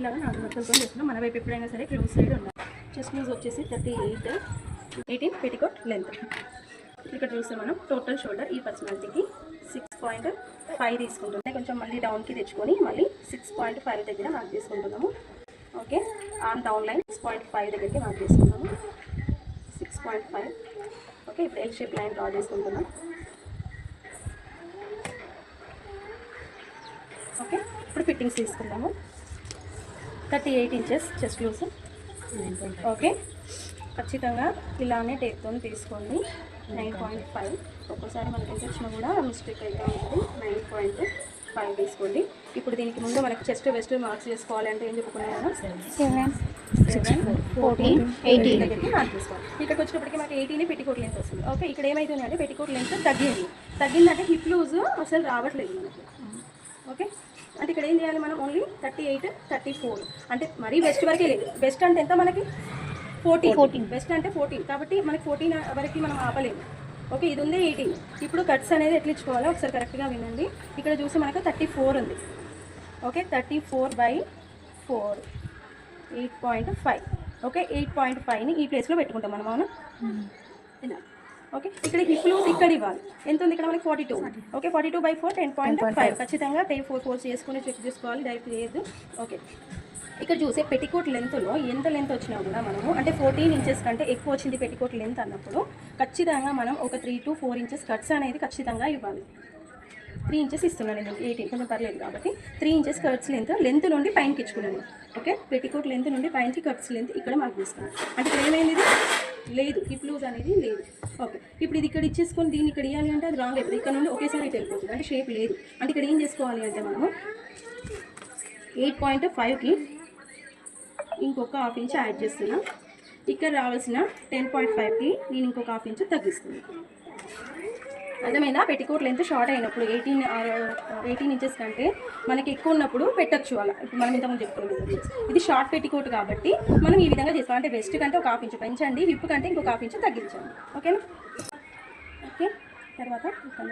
ఇలాగ 4 మడతలతో చేస్తున్నాం. మన వైపు ఎప్పుడైనా సరే క్లోజ్ సైడ్ ఉండాలి. చెస్ట్ లూజ్ వచ్చేసి 38, 18 పెట్టికోట్ లెంత్. ఇక్కడ చూస్తే మనం టోటల్ షోల్డర్ ఈ పర్సనాలిటీకి 6.5 తీసుకుంటుంది. కొంచెం మళ్ళీ డౌన్కి తెచ్చుకొని మళ్ళీ 6.5 దగ్గర మార్క్ చేసుకుంటున్నాము. ఓకే, ఆర్మ్ డౌన్ లైన్ 6.5 దగ్గరికి మార్క్ చేసుకున్నాము. 6.5. ఓకే, ఇప్పుడు ఎల్ షేప్ లైన్ డ్రా చేసుకుంటున్నాం. ఓకే, ఇప్పుడు ఫిట్టింగ్స్ తీసుకుందాము. 38 ఇంచెస్ చెస్ట్ లూజ్. ఓకే, ఖచ్చితంగా ఇలానే టేప్తో తీసుకోండి. 9.5. ఒక్కోసారి మనకి ఎంత వచ్చినా కూడా మిస్టేక్ అయితే ఉంటుంది. 9.5 తీసుకోండి. ఇప్పుడు దీనికి ముందు మనకి చెస్ట్ వెస్ట్ మార్క్స్ చేసుకోవాలంటే ఏం చెప్పుకున్నాం కదా, 7, 14, 18 దగ్గరికి మార్క్ చేసుకోవాలి. ఇక్కడికి వచ్చినప్పటికీ మనకి 18 పెట్టికోట్ లెంత్ వస్తుంది. ఓకే, ఇక్కడ ఏమైతుంది అంటే పెట్టికోట్ లెంత్ తగ్గిందంటే హిప్ లూజ్ అసలు రావట్లేదు మనకి. ఓకే, అంటే ఇక్కడ ఏం చేయాలి మనం, ఓన్లీ 38, 34 అంటే మరీ బెస్ట్ వరకే లేదు. బెస్ట్ అంటే ఎంత మనకి 14. బెస్ట్ అంటే 14 కాబట్టి మనకి 14 వరకు మనం ఆపలేము. ఓకే, ఇది ఉంది 18. ఇప్పుడు కట్స్ అనేది ఎట్లా ఇచ్చుకోవాలో ఒకసారి కరెక్ట్గా వినండి. ఇక్కడ చూస్తే మనకు 34 ఉంది. ఓకే, 34/4 8.5. ఓకే, 8.5ని ఈ ప్లేస్లో పెట్టుకుంటాం మనం. అవునా, ఓకే, ఇక్కడ హిప్ లూజ్ ఇక్కడ ఇవ్వాలి. ఎంత ఉంది ఇక్కడ మనకి 42. ఓకే, 42/4 10.5. ఖచ్చితంగా 4 ఫోల్డ్స్ చేసుకుని చెక్ చేసుకోవాలి, డైరెక్ట్ చేయొద్దు. ఓకే, ఇక్కడ చూసే పెట్టికోట్ లెంత్లో ఎంత లెంత్ వచ్చినా కూడా మనము అంటే 14 ఇంచెస్ కంటే ఎక్కువ వచ్చింది పెట్టికోట్ లెంత్ అన్నప్పుడు ఖచ్చితంగా మనం ఒక 3 to 4 ఇంచెస్ కట్స్ అనేది ఖచ్చితంగా ఇవ్వాలి. 3 ఇంచెస్ ఇస్తున్నాను నేను, 18 కొంచెం పర్లేదు కాబట్టి 3 ఇంచెస్ కట్స్ లెంత్ నుండి పైనకి ఇచ్చుకున్నాను. ఓకే, పెట్టికోట్ లెంత్ నుండి పైనకి కట్స్ లెంత్ ఇక్కడ మార్క్ చేసుకున్నాను. అంటే ఇక్కడ ఏమైంది, ఇది లేదు, హిప్ లూజ్ అనేది లేదు. ఓకే, ఇప్పుడు ఇది ఇక్కడ ఇచ్చేసుకొని దీన్ని ఇక్కడ ఇవ్వాలి అంటే అది రాంగ్ అయిపోతుంది. ఇక్కడ నుండి ఒకేసారి ఇటు వెళ్ళిపోతుంది, అంటే షేప్ లేదు. అంటే ఇక్కడ ఏం చేసుకోవాలి అంటే మనము 8.5కి ఇంకొక హాఫ్ ఇంచ్ యాడ్ చేస్తున్నా. ఇక్కడ రావాల్సిన 10.5కి నేను ఇంకొక హాఫ్ ఇంచ్ తగ్గిస్తున్నాను. అర్థమైందా? పెట్టికోట్ లెంత్ షార్ట్ అయినప్పుడు 18 ఇంచెస్ కంటే మనకి ఎక్కువ ఉన్నప్పుడు పెట్టచ్చు అలా. ఇప్పుడు మనం ఇంతకుముందు చెప్పుకోలేదు, ఇది షార్ట్ పెట్టికోట్ కాబట్టి మనం ఈ విధంగా చేసుకోవాలి. అంటే వెస్ట్ కంటే ఒక హాఫ్ ఇంచ్ పెంచండి, హిప్ కంటే ఇంకొక హాఫ్ ఇంచ్ తగ్గించండి. ఓకేనా? ఓకే, తర్వాత ఇక్కడ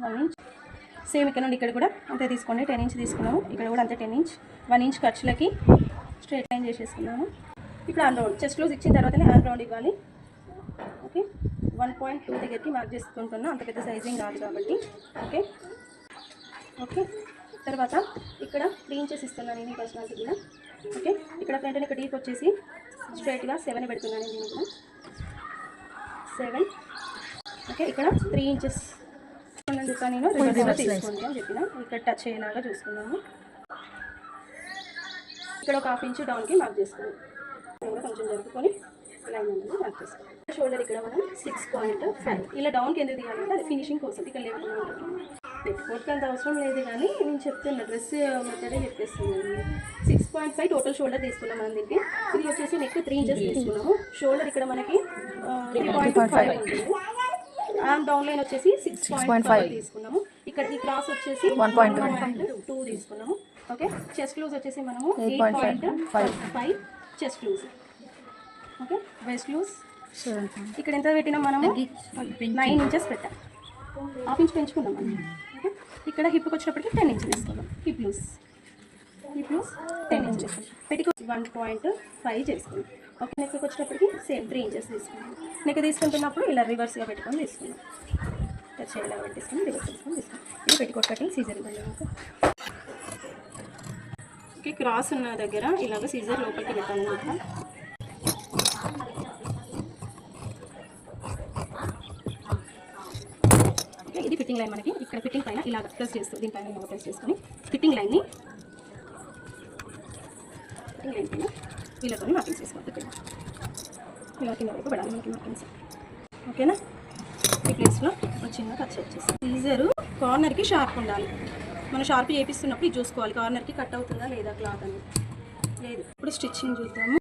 1 ఇంచ్ సేమ్ ఇక్కడ నుండి ఇక్కడ కూడా అంతే తీసుకోండి. 10 ఇంచ్ తీసుకున్నాము. ఇక్కడ కూడా అంతే 10 ఇంచ్. 1 ఇంచ్ ఖర్చులకి స్ట్రైట్ లైన్ చేసేసుకున్నాము. ఇప్పుడు ఆన్ రౌండ్ చెస్ట్ లూజ్ ఇచ్చిన తర్వాతనే ఆన్ రౌండ్ ఇవ్వాలి. ఓకే, 1.2 దగ్గరికి మార్క్ చేసుకుంటున్నాం, అంత పెద్ద సైజింగ్ కాదు కాబట్టి. ఓకే ఓకే, తర్వాత ఇక్కడ 3 ఇంచెస్ ఇస్తున్నాను నేను ఈ పర్సనాలిటీ కూడా. ఓకే, ఇక్కడ ఫ్రంట్ నెక్ డీప్ వచ్చేసి స్ట్రైట్గా 7 పెడుతున్నాను నేను కూడా, 7. ఓకే, ఇక్కడ 3 ఇంచెస్ చెప్పాను నేను, రివర్స్ తీసుకోండి అని చెప్పిన. ఇక్కడ టచ్ అయ్యేలాగా చూసుకున్నాము. ఇక్కడ ఒక హాఫ్ ఇంచ్ డౌన్కి మార్క్ చేసుకున్నాం. కొంచెం జరుపుకొని లైన్ అనేది మార్క్ చేసుకోవాలి. షోల్డర్ ఇక్కడ మనం 6.5 ఇలా డౌన్కి ఎందుకు తీయాలంటే అది ఫినిషింగ్ కోసం. ఇక్కడ లేకుండా పెట్టుకోవడానికి అంత అవసరం లేదు, కానీ నేను చెప్తున్నా డ్రెస్ మెథడే చెప్పేస్తున్నాను. 6.5 టోటల్ షోల్డర్ తీసుకున్నాం మనం దీనికి. ఇది వచ్చేసి నెక్ 3 ఇంచెస్ తీసుకున్నాము. షోల్డర్ ఇక్కడ మనకి 3.5 ఉంటుంది. ఆర్మ్ డౌన్ లైన్ వచ్చేసి 6.5 తీసుకున్నాము. ఇక్కడ ఈ క్రాస్ వచ్చేసి 1.2 తీసుకున్నాము. ఓకే, చెస్ట్ లూజ్ వచ్చేసి మనము 8.5 chest loose. Okay, waist loose ఇక్కడ ఎంత పెట్టినాం మనము, 9 ఇంచెస్ పెట్టాం. హాఫ్ ఇంచ్ పెంచుకున్నాం మనం. ఓకే, ఇక్కడ హిప్కి వచ్చినప్పటికి 10 ఇంచెస్ తీసుకున్నాం. Hip loose 10 inches. పెట్టికోట్ 1.5 చేసుకున్నాం. ఓకే, నెక్కి వచ్చేటప్పటికి సేమ్ 3 ఇంచెస్ తీసుకున్నాం. నెక్ తీసుకుంటున్నప్పుడు ఇలా రివర్స్గా పెట్టుకొని తీసుకున్నాం. టచ్ ఇలా పెట్టేసుకొని రివర్స్ తీసుకొని తీసుకున్నాం. ఇది పెట్టికోట్ కటింగ్ సీజర్ ఇవ్వండి. ఓకే, క్రాస్ ఉన్న దగ్గర ఇలాగ సీజర్ లోపలికి పెట్టాలన్నమాట. ఓకే, ఇది ఫిట్టింగ్ లైన్ మనకి. ఇక్కడ ఫిట్టింగ్ పైన ఇలా ప్రెస్ చేస్తూ దీనిపైన ఇలా ప్రెస్ చేసుకొని ఫిట్టింగ్ లైన్ని పైన వీళ్ళతో మార్కింగ్స్ చేసుకోవాలి. ఇక్కడ ఇలా కింద వైపు పడాలి మనకి మార్కింగ్స్. ఓకేనా? ఈ ప్లేస్లో చిన్న కట్ వచ్చేసి సీజరు కార్నర్కి షార్ప్ ఉండాలి. మనం షార్ప్ చేపిస్తున్నప్పుడు ఇది చూసుకోవాలి, కార్నర్కి కట్ అవుతుందా లేదా క్లాత్ అని. లేదు. ఇప్పుడు స్టిచ్చింగ్ చూద్దాము.